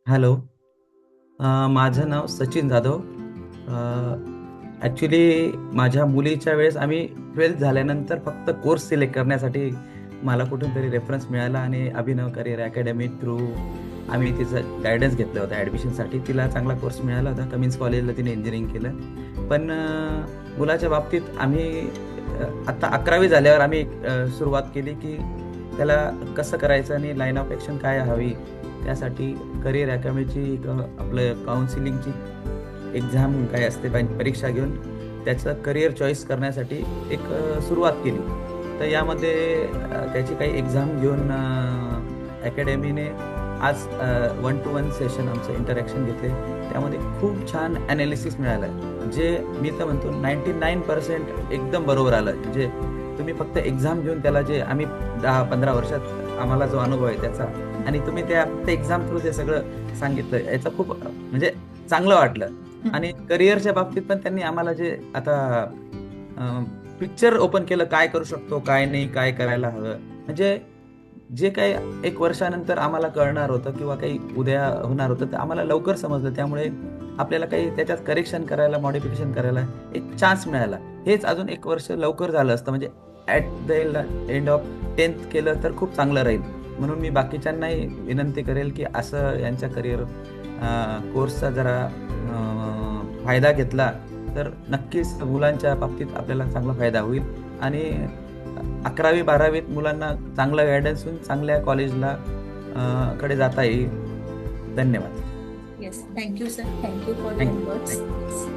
Hello. माझं नाव Sachin Jadhav. Actually माझ्या मुलीच्या वेळेस आम्ही 12th झाल्यानंतर फक्त कोर्स सिलेक्ट करण्यासाठी मला कुठून तरी रेफरन्स मिळाला आणि अभिनव करिअर अकॅडमी थ्रू आम्ही तिचं गायडन्स घेतलं होतं ॲडमिशनसाठी. तिला चांगला कोर्स मिळाला होता. कमिन्स कॉलेजला तिने इंजिनिअरिंग केलं. पण मुलाच्या बाबतीत आम्ही आत्ता 11वी झाल्यावर आम्ही सुरुवात केली की त्याला कसं करायचं आणि लाईन ऑफ ॲक्शन काय हवी त्यासाठी करिअर अकॅडमीची आपलं काउन्सिलिंगची एक्झाम काय असते परीक्षा घेऊन त्याचं करिअर चॉईस करण्यासाठी एक सुरुवात केली. तर यामध्ये त्याची काही एक्झाम घेऊन अकॅडमीने आज 1-to-1 सेशन आमचं इंटरॅक्शन घेतले. त्यामध्ये खूप छान ॲनालिसिस मिळालं, जे मी तर म्हणतो 99% एकदम बरोबर आलं. जे तुम्ही फक्त एक्झाम घेऊन त्याला जे आम्ही 10-15 वर्षात आम्हाला जो अनुभव आहे त्याचा, आणि तुम्ही त्या फक्त एक्झाम थ्रू ते सगळं सांगितलं, याचं खूप म्हणजे चांगलं वाटलं. आणि करिअरच्या बाबतीत पण त्यांनी आम्हाला जे आता पिक्चर ओपन केलं, काय करू शकतो काय नाही, काय करायला हवं. म्हणजे जे काही एक वर्षानंतर आम्हाला कळणार होतं किंवा काही उद्या होणार होतं ते आम्हाला लवकर समजलं. त्यामुळे आपल्याला काही त्याच्यात करेक्शन करायला, मॉडिफिकेशन करायला एक चान्स मिळाला. हेच अजून एक वर्ष लवकर झालं असतं, म्हणजे at the end of 10th केलं तर खूप चांगलं राहील. म्हणून मी बाकीच्यांनाही विनंती करेल की असं यांच्या करिअर कोर्सचा जरा फायदा घेतला तर नक्कीच मुलांच्या बाबतीत आपल्याला चांगला फायदा होईल. आणि 11वी-12वीत मुलांना चांगला गायडन्स होऊन चांगल्या कॉलेजला कडे जाता येईल. धन्यवाद. Yes, thank you, sir. Thank you for your thank you. words. Yes.